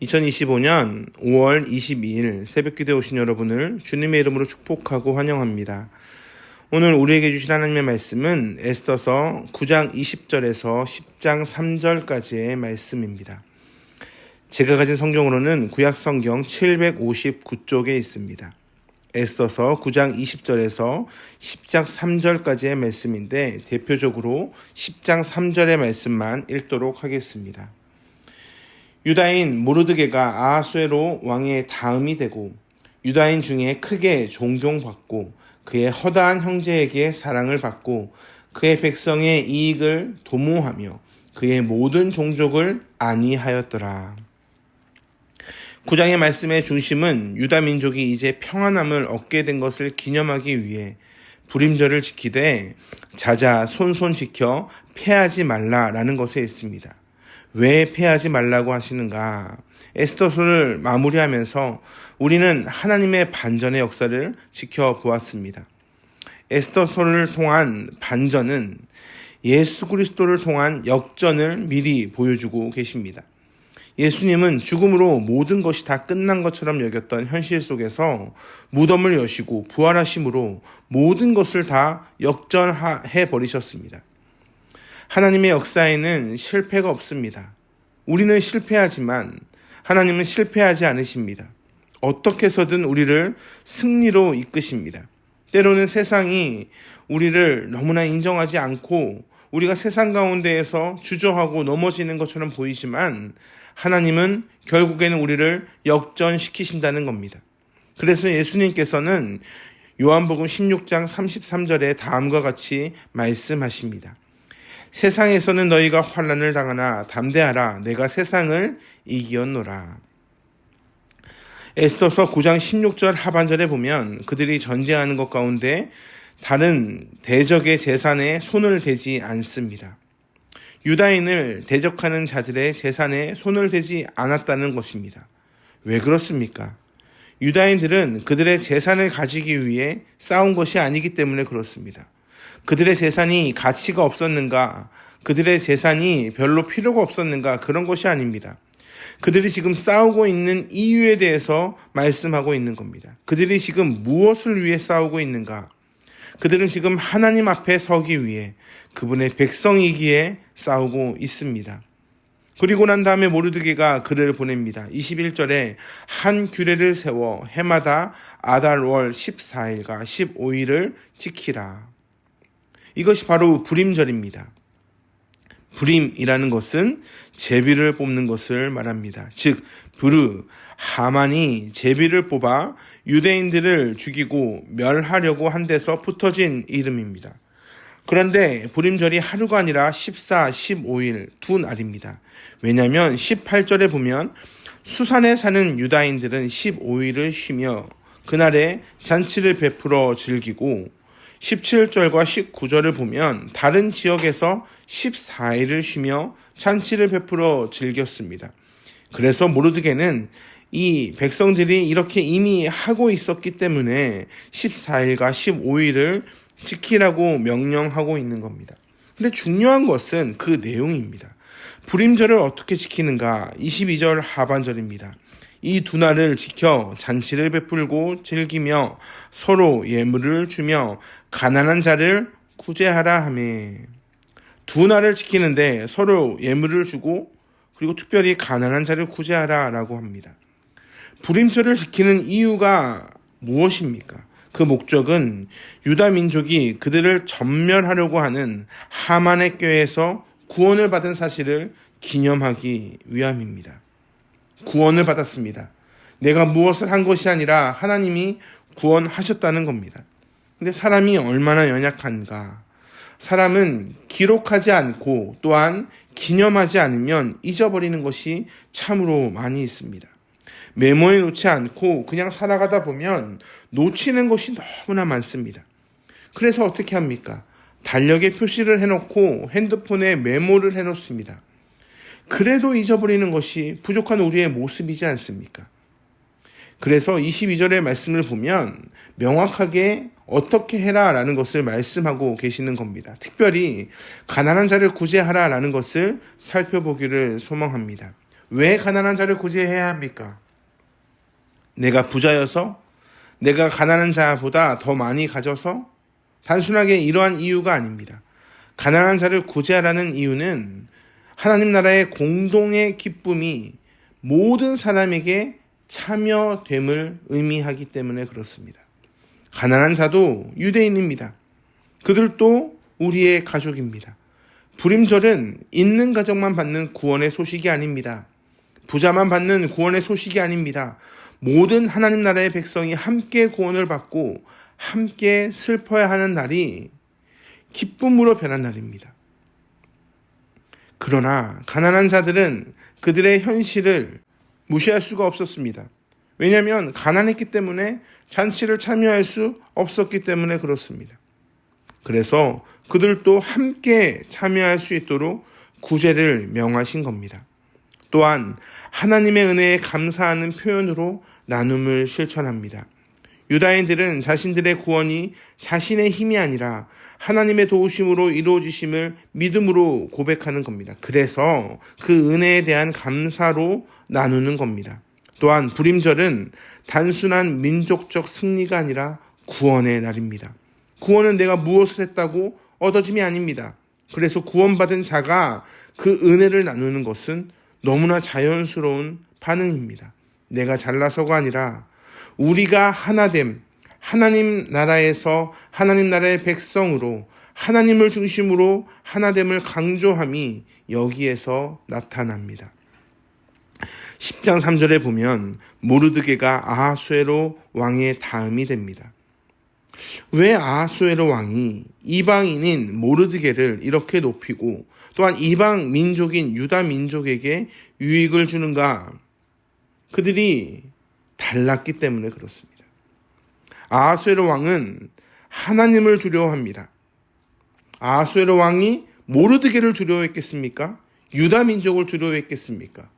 2025년 5월 22일 새벽기도에 오신 여러분을 주님의 이름으로 축복하고 환영합니다. 오늘 우리에게 주신 하나님의 말씀은 에스더서 9장 20절에서 10장 3절까지의 말씀입니다. 제가 가진 성경으로는 구약성경 759쪽에 있습니다. 에스더서 9장 20절에서 10장 3절까지의 말씀인데 대표적으로 10장 3절의 말씀만 읽도록 하겠습니다. 유다인 모르드게가 아하수에로 왕의 다음이 되고 유다인 중에 크게 존경받고 그의 허다한 형제에게 사랑을 받고 그의 백성의 이익을 도모하며 그의 모든 종족을 안위하였더라. 9장의 말씀의 중심은 유다 민족이 이제 평안함을 얻게 된 것을 기념하기 위해 불임절을 지키되 자자 손손 지켜 패하지 말라라는 것에 있습니다. 왜 패하지 말라고 하시는가? 에스더서를 마무리하면서 우리는 하나님의 반전의 역사를 지켜보았습니다. 에스더서를 통한 반전은 예수 그리스도를 통한 역전을 미리 보여주고 계십니다. 예수님은 죽음으로 모든 것이 다 끝난 것처럼 여겼던 현실 속에서 무덤을 여시고 부활하심으로 모든 것을 다 역전해 버리셨습니다. 하나님의 역사에는 실패가 없습니다. 우리는 실패하지만 하나님은 실패하지 않으십니다. 어떻게 해서든 우리를 승리로 이끄십니다. 때로는 세상이 우리를 너무나 인정하지 않고 우리가 세상 가운데에서 주저하고 넘어지는 것처럼 보이지만 하나님은 결국에는 우리를 역전시키신다는 겁니다. 그래서 예수님께서는 요한복음 16장 33절에 다음과 같이 말씀하십니다. 세상에서는 너희가 환난을 당하나 담대하라 내가 세상을 이기었노라. 에스더서 9장 16절 하반절에 보면 그들이 전쟁하는 것 가운데 다른 대적의 재산에 손을 대지 않습니다. 유다인을 대적하는 자들의 재산에 손을 대지 않았다는 것입니다. 왜 그렇습니까? 유다인들은 그들의 재산을 가지기 위해 싸운 것이 아니기 때문에 그렇습니다. 그들의 재산이 가치가 없었는가? 그들의 재산이 별로 필요가 없었는가? 그런 것이 아닙니다. 그들이 지금 싸우고 있는 이유에 대해서 말씀하고 있는 겁니다. 그들이 지금 무엇을 위해 싸우고 있는가? 그들은 지금 하나님 앞에 서기 위해 그분의 백성이기에 싸우고 있습니다. 그리고 난 다음에 모르드게가 글을 보냅니다. 21절에 한 규례를 세워 해마다 아달월 14일과 15일을 지키라. 이것이 바로 불임절입니다. 불임이라는 것은 제비를 뽑는 것을 말합니다. 즉 하만이 제비를 뽑아 유대인들을 죽이고 멸하려고 한 데서 붙어진 이름입니다. 그런데 불임절이 하루가 아니라 14, 15일 두 날입니다. 왜냐하면 18절에 보면 수산에 사는 유다인들은 15일을 쉬며 그날에 잔치를 베풀어 즐기고 17절과 19절을 보면 다른 지역에서 14일을 쉬며 잔치를 베풀어 즐겼습니다. 그래서 모르드게는 이 백성들이 이렇게 이미 하고 있었기 때문에 14일과 15일을 지키라고 명령하고 있는 겁니다. 근데 중요한 것은 그 내용입니다. 불임절을 어떻게 지키는가? 22절 하반절입니다. 이 두 날을 지켜 잔치를 베풀고 즐기며 서로 예물을 주며 가난한 자를 구제하라 하며 두 날을 지키는데 서로 예물을 주고 그리고 특별히 가난한 자를 구제하라 라고 합니다. 불임절을 지키는 이유가 무엇입니까? 그 목적은 유다 민족이 그들을 전멸하려고 하는 하만의 꾀에서 구원을 받은 사실을 기념하기 위함입니다. 구원을 받았습니다. 내가 무엇을 한 것이 아니라 하나님이 구원하셨다는 겁니다. 근데 사람이 얼마나 연약한가? 사람은 기록하지 않고 또한 기념하지 않으면 잊어버리는 것이 참으로 많이 있습니다. 메모해 놓지 않고 그냥 살아가다 보면 놓치는 것이 너무나 많습니다. 그래서 어떻게 합니까? 달력에 표시를 해놓고 핸드폰에 메모를 해놓습니다. 그래도 잊어버리는 것이 부족한 우리의 모습이지 않습니까? 그래서 22절의 말씀을 보면 명확하게 어떻게 해라 라는 것을 말씀하고 계시는 겁니다. 특별히 가난한 자를 구제하라 라는 것을 살펴보기를 소망합니다. 왜 가난한 자를 구제해야 합니까? 내가 부자여서? 내가 가난한 자보다 더 많이 가져서? 단순하게 이러한 이유가 아닙니다. 가난한 자를 구제하라는 이유는 하나님 나라의 공동의 기쁨이 모든 사람에게 참여됨을 의미하기 때문에 그렇습니다. 가난한 자도 유대인입니다. 그들도 우리의 가족입니다. 불임절은 있는 가족만 받는 구원의 소식이 아닙니다. 부자만 받는 구원의 소식이 아닙니다. 모든 하나님 나라의 백성이 함께 구원을 받고 함께 슬퍼야 하는 날이 기쁨으로 변한 날입니다. 그러나 가난한 자들은 그들의 현실을 무시할 수가 없었습니다. 왜냐하면 가난했기 때문에 잔치를 참여할 수 없었기 때문에 그렇습니다. 그래서 그들도 함께 참여할 수 있도록 구제를 명하신 겁니다. 또한 하나님의 은혜에 감사하는 표현으로 나눔을 실천합니다. 유다인들은 자신들의 구원이 자신의 힘이 아니라 하나님의 도우심으로 이루어지심을 믿음으로 고백하는 겁니다. 그래서 그 은혜에 대한 감사로 나누는 겁니다. 또한 불임절은 단순한 민족적 승리가 아니라 구원의 날입니다. 구원은 내가 무엇을 했다고 얻어짐이 아닙니다. 그래서 구원받은 자가 그 은혜를 나누는 것은 너무나 자연스러운 반응입니다. 내가 잘나서가 아니라 우리가 하나됨, 하나님 나라에서 하나님 나라의 백성으로 하나님을 중심으로 하나됨을 강조함이 여기에서 나타납니다. 10장 3절에 보면 모르드게가 아하수에로 왕의 다음이 됩니다. 왜 아하수에로 왕이 이방인인 모르드게를 이렇게 높이고 또한 이방 민족인 유다 민족에게 유익을 주는가? 그들이 달랐기 때문에 그렇습니다. 아하수에로 왕은 하나님을 두려워합니다. 아하수에로 왕이 모르드게를 두려워했겠습니까? 유다 민족을 두려워했겠습니까?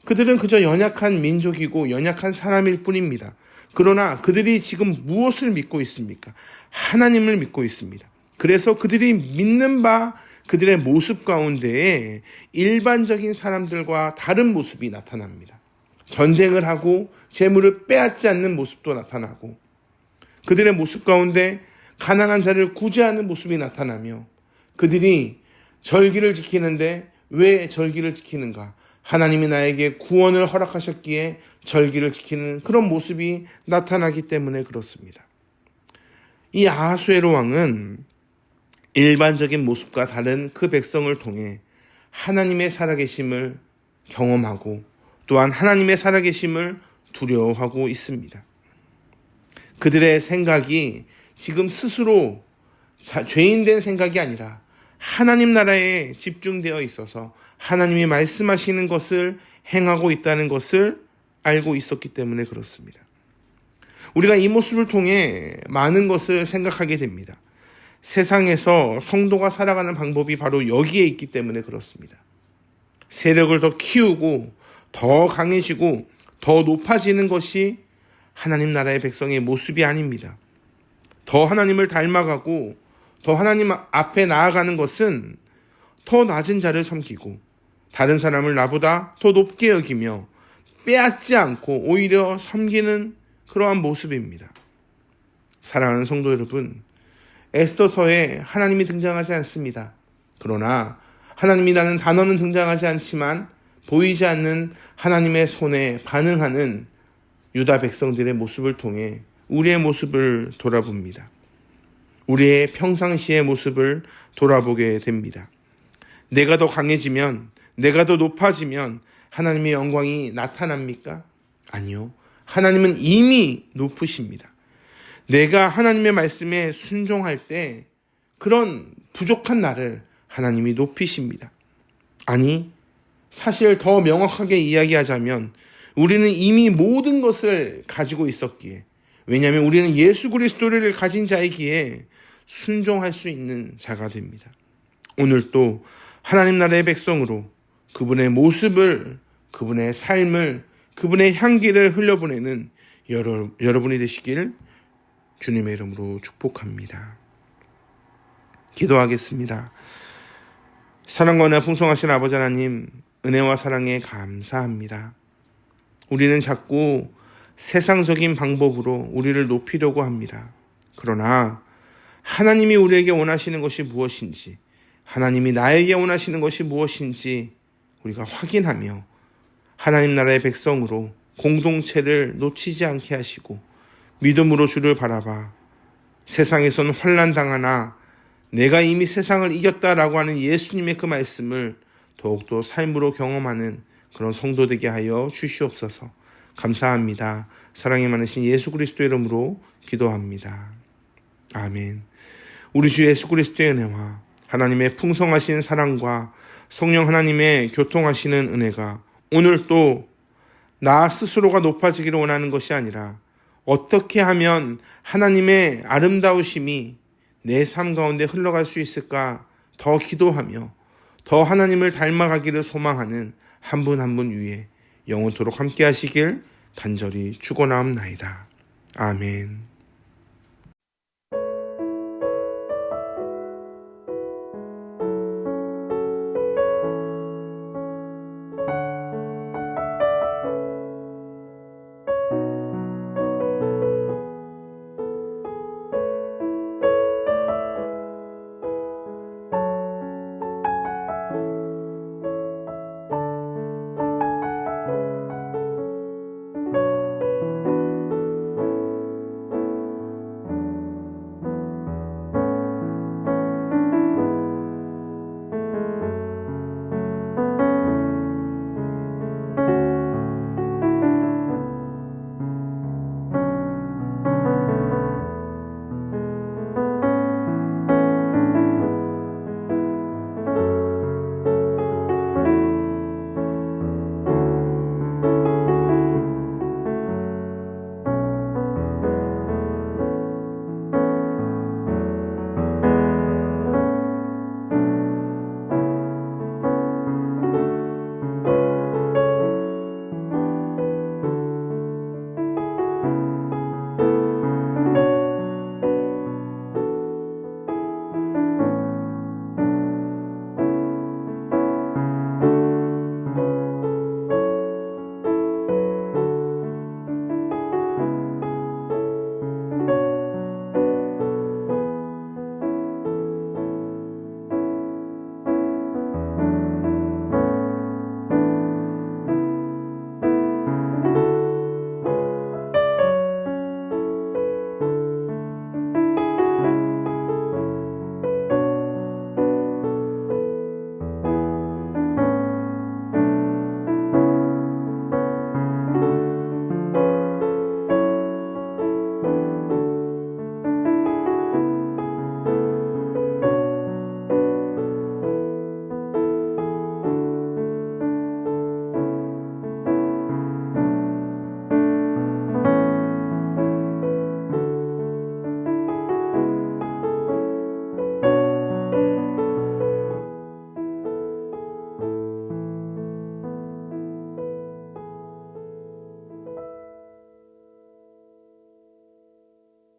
그들은 그저 연약한 민족이고 연약한 사람일 뿐입니다. 그러나 그들이 지금 무엇을 믿고 있습니까? 하나님을 믿고 있습니다. 그래서 그들이 믿는 바 그들의 모습 가운데에 일반적인 사람들과 다른 모습이 나타납니다. 전쟁을 하고 재물을 빼앗지 않는 모습도 나타나고 그들의 모습 가운데 가난한 자를 구제하는 모습이 나타나며 그들이 절기를 지키는데 왜 절기를 지키는가? 하나님이 나에게 구원을 허락하셨기에 절기를 지키는 그런 모습이 나타나기 때문에 그렇습니다. 이 아하수에로 왕은 일반적인 모습과 다른 그 백성을 통해 하나님의 살아계심을 경험하고 또한 하나님의 살아계심을 두려워하고 있습니다. 그들의 생각이 지금 스스로 죄인된 생각이 아니라 하나님 나라에 집중되어 있어서 하나님이 말씀하시는 것을 행하고 있다는 것을 알고 있었기 때문에 그렇습니다. 우리가 이 모습을 통해 많은 것을 생각하게 됩니다. 세상에서 성도가 살아가는 방법이 바로 여기에 있기 때문에 그렇습니다. 세력을 더 키우고 더 강해지고 더 높아지는 것이 하나님 나라의 백성의 모습이 아닙니다. 더 하나님을 닮아가고 더 하나님 앞에 나아가는 것은 더 낮은 자를 섬기고 다른 사람을 나보다 더 높게 여기며 빼앗지 않고 오히려 섬기는 그러한 모습입니다. 사랑하는 성도 여러분, 에스더서에 하나님이 등장하지 않습니다. 그러나 하나님이라는 단어는 등장하지 않지만 보이지 않는 하나님의 손에 반응하는 유다 백성들의 모습을 통해 우리의 모습을 돌아봅니다. 우리의 평상시의 모습을 돌아보게 됩니다. 내가 더 강해지면, 내가 더 높아지면 하나님의 영광이 나타납니까? 아니요. 하나님은 이미 높으십니다. 내가 하나님의 말씀에 순종할 때 그런 부족한 나를 하나님이 높이십니다. 아니, 사실 더 명확하게 이야기하자면 우리는 이미 모든 것을 가지고 있었기에, 왜냐하면 우리는 예수 그리스도를 가진 자이기에 순종할 수 있는 자가 됩니다. 오늘 또 하나님 나라의 백성으로 그분의 모습을, 그분의 삶을, 그분의 향기를 흘려보내는 여러분이 되시길 주님의 이름으로 축복합니다. 기도하겠습니다. 사랑과 은혜 풍성하신 아버지 하나님, 은혜와 사랑에 감사합니다. 우리는 자꾸 세상적인 방법으로 우리를 높이려고 합니다. 그러나 하나님이 우리에게 원하시는 것이 무엇인지, 하나님이 나에게 원하시는 것이 무엇인지 우리가 확인하며 하나님 나라의 백성으로 공동체를 놓치지 않게 하시고 믿음으로 주를 바라봐 세상에서는 환난 당하나 내가 이미 세상을 이겼다라고 하는 예수님의 그 말씀을 더욱더 삶으로 경험하는 그런 성도 되게 하여 주시옵소서. 감사합니다. 사랑이 많으신 예수 그리스도의 이름으로 기도합니다. 아멘. 우리 주 예수 그리스도의 은혜와 하나님의 풍성하신 사랑과 성령 하나님의 교통하시는 은혜가 오늘 또 나 스스로가 높아지기를 원하는 것이 아니라 어떻게 하면 하나님의 아름다우심이 내 삶 가운데 흘러갈 수 있을까 더 기도하며 더 하나님을 닮아가기를 소망하는 한 분 한 분 위에 영원토록 함께 하시길 간절히 축원하옵나이다. 아멘.